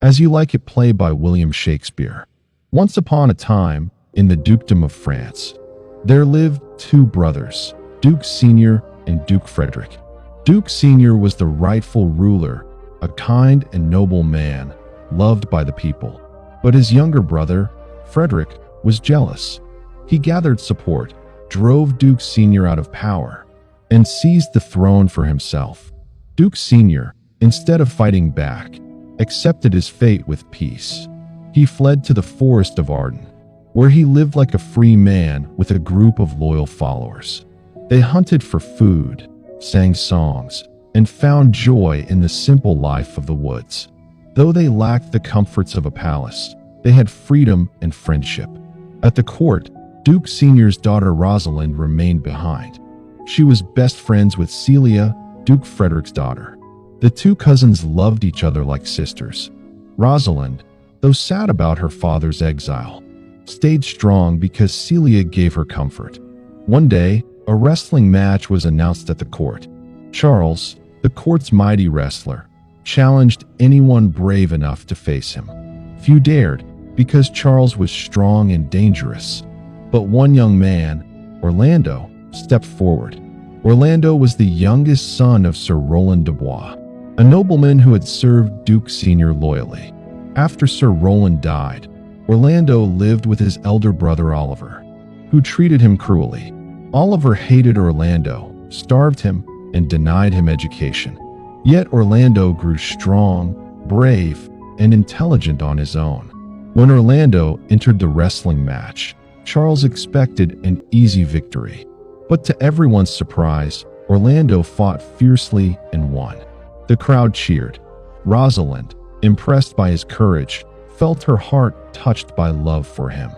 As You Like It play by William Shakespeare. Once upon a time, in the Dukedom of France, there lived two brothers, Duke Senior and Duke Frederick. Duke Senior was the rightful ruler, a kind and noble man, loved by the people. But his younger brother, Frederick, was jealous. He gathered support, drove Duke Senior out of power, and seized the throne for himself. Duke Senior, instead of fighting back, accepted his fate with peace. He fled to the forest of Arden, where he lived like a free man with a group of loyal followers. They hunted for food, sang songs, and found joy in the simple life of the woods. Though they lacked the comforts of a palace, they had freedom and friendship. At the court, Duke Senior's daughter Rosalind remained behind. She was best friends with Celia, Duke Frederick's daughter. The two cousins loved each other like sisters. Rosalind, though sad about her father's exile, stayed strong because Celia gave her comfort. One day, a wrestling match was announced at the court. Charles, the court's mighty wrestler, challenged anyone brave enough to face him. Few dared, because Charles was strong and dangerous. But one young man, Orlando, stepped forward. Orlando was the youngest son of Sir Roland de Bois, a nobleman who had served Duke Senior loyally. After Sir Roland died, Orlando lived with his elder brother Oliver, who treated him cruelly. Oliver hated Orlando, starved him, and denied him education. Yet Orlando grew strong, brave, and intelligent on his own. When Orlando entered the wrestling match, Charles expected an easy victory. But to everyone's surprise, Orlando fought fiercely and won. The crowd cheered. Rosalind, impressed by his courage, felt her heart touched by love for him.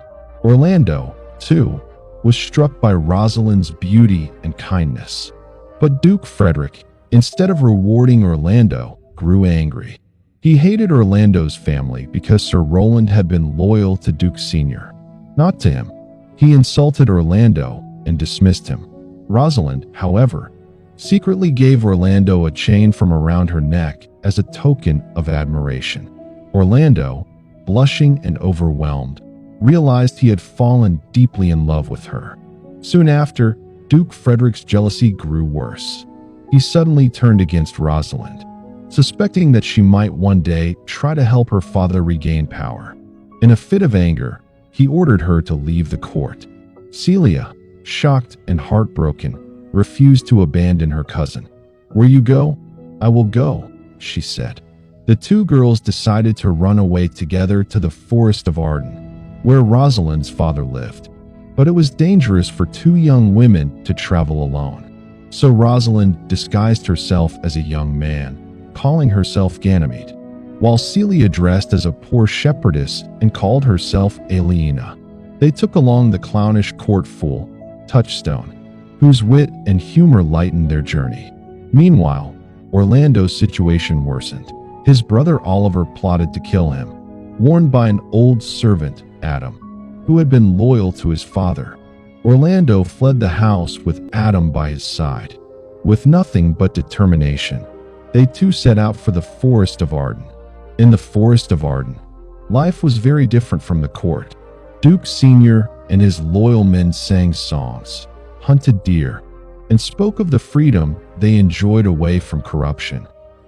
Orlando, too, was struck by Rosalind's beauty and kindness. But Duke Frederick, instead of rewarding Orlando, grew angry. He hated Orlando's family because Sir Roland had been loyal to Duke Senior, not to him. He insulted Orlando and dismissed him. Rosalind, however, secretly gave Orlando a chain from around her neck as a token of admiration. Orlando, blushing and overwhelmed, realized he had fallen deeply in love with her. Soon after, Duke Frederick's jealousy grew worse. He suddenly turned against Rosalind, suspecting that she might one day try to help her father regain power. In a fit of anger, he ordered her to leave the court. Celia, shocked and heartbroken, refused to abandon her cousin. "Where you go, I will go," she said. The two girls decided to run away together to the forest of Arden, where Rosalind's father lived. But it was dangerous for two young women to travel alone. So Rosalind disguised herself as a young man, calling herself Ganymede, while Celia dressed as a poor shepherdess and called herself Aliena. They took along the clownish court fool, Touchstone, whose wit and humor lightened their journey. Meanwhile, Orlando's situation worsened. His brother Oliver plotted to kill him, warned by an old servant, Adam, who had been loyal to his father. Orlando fled the house with Adam by his side. With nothing but determination, they too set out for the forest of Arden. In the forest of Arden, life was very different from the court. Duke Senior and his loyal men sang songs, hunted deer, and spoke of the freedom they enjoyed away from corruption.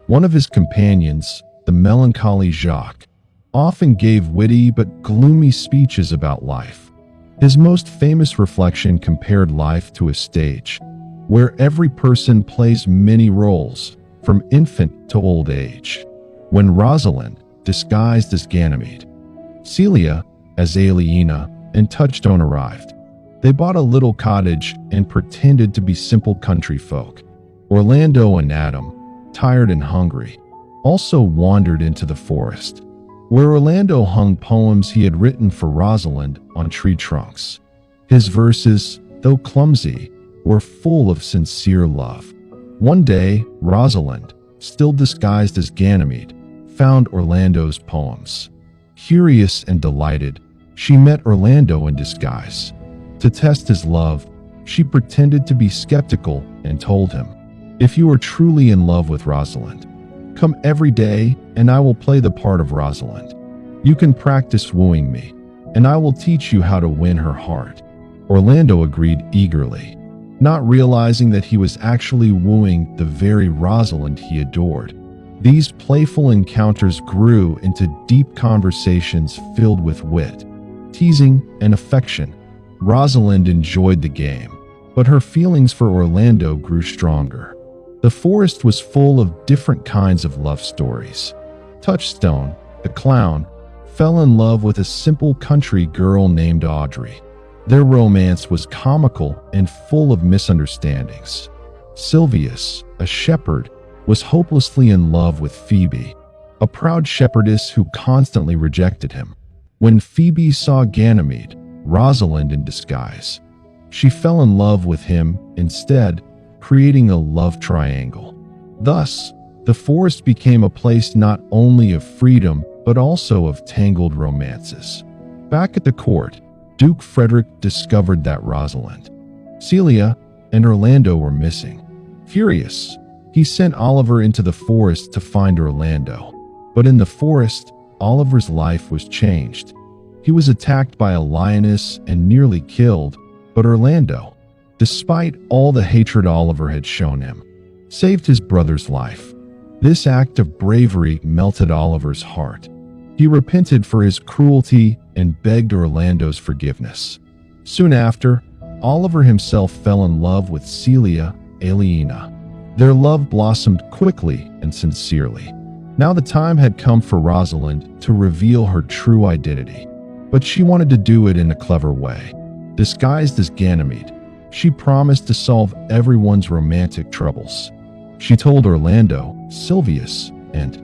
One of his companions, the melancholy Jacques, often gave witty but gloomy speeches about life. His most famous reflection compared life to a stage, where every person plays many roles, from infant to old age. When Rosalind, disguised as Ganymede, Celia, as Aliena, and Touchstone arrived, they bought a little cottage and pretended to be simple country folk. Orlando and Adam, tired and hungry, also wandered into the forest, where Orlando hung poems he had written for Rosalind on tree trunks. His verses, though clumsy, were full of sincere love. One day, Rosalind, still disguised as Ganymede, found Orlando's poems. Curious and delighted, she met Orlando in disguise. To test his love, she pretended to be skeptical and told him, "If you are truly in love with Rosalind, Come every day, and I will play the part of Rosalind. You can practice wooing me, and I will teach you how to win her heart." Orlando agreed eagerly, not realizing that he was actually wooing the very Rosalind he adored. These playful encounters grew into deep conversations filled with wit, teasing, and affection. Rosalind enjoyed the game, but her feelings for Orlando grew stronger. The forest was full of different kinds of love stories. Touchstone, the clown, fell in love with a simple country girl named Audrey. Their romance was comical and full of misunderstandings. Silvius, a shepherd, was hopelessly in love with Phoebe, a proud shepherdess who constantly rejected him. When Phoebe saw Ganymede, Rosalind in disguise, she fell in love with him instead, creating a love triangle. Thus, the forest became a place not only of freedom but also of tangled romances. Back at the court, Duke Frederick discovered that Rosalind, Celia, and Orlando were missing. Furious, he sent Oliver into the forest to find Orlando. But in the forest, Oliver's life was changed. He was attacked by a lioness and nearly killed, but Orlando, despite all the hatred Oliver had shown him, saved his brother's life. This act of bravery melted Oliver's heart. He repented for his cruelty and begged Orlando's forgiveness. Soon after, Oliver himself fell in love with Celia Aliena. Their love blossomed quickly and sincerely. Now the time had come for Rosalind to reveal her true identity, but she wanted to do it in a clever way. Disguised as Ganymede, she promised to solve everyone's romantic troubles. She told Orlando, Silvius, and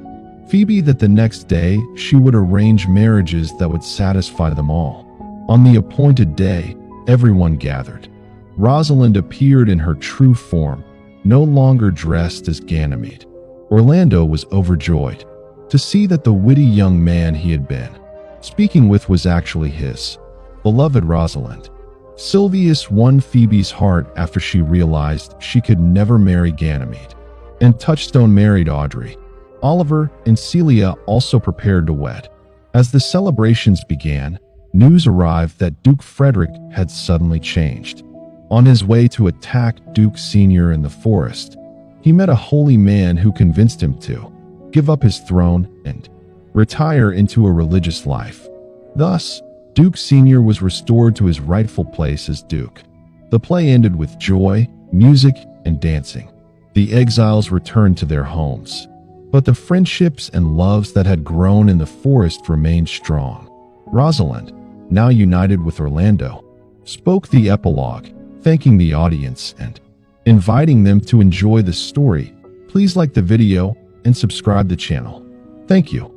Phoebe that the next day she would arrange marriages that would satisfy them all. On the appointed day, everyone gathered. Rosalind appeared in her true form, no longer dressed as Ganymede. Orlando was overjoyed to see that the witty young man he had been speaking with was actually his beloved Rosalind. Silvius won Phoebe's heart after she realized she could never marry Ganymede, and Touchstone married Audrey. Oliver and Celia also prepared to wed. As the celebrations began, news arrived that Duke Frederick had suddenly changed. On his way to attack Duke Senior in the forest, he met a holy man who convinced him to give up his throne and retire into a religious life. Thus, Duke Senior was restored to his rightful place as Duke. The play ended with joy, music, and dancing. The exiles returned to their homes, but the friendships and loves that had grown in the forest remained strong. Rosalind, now united with Orlando, spoke the epilogue, thanking the audience and inviting them to enjoy the story. Please like the video and subscribe the channel. Thank you.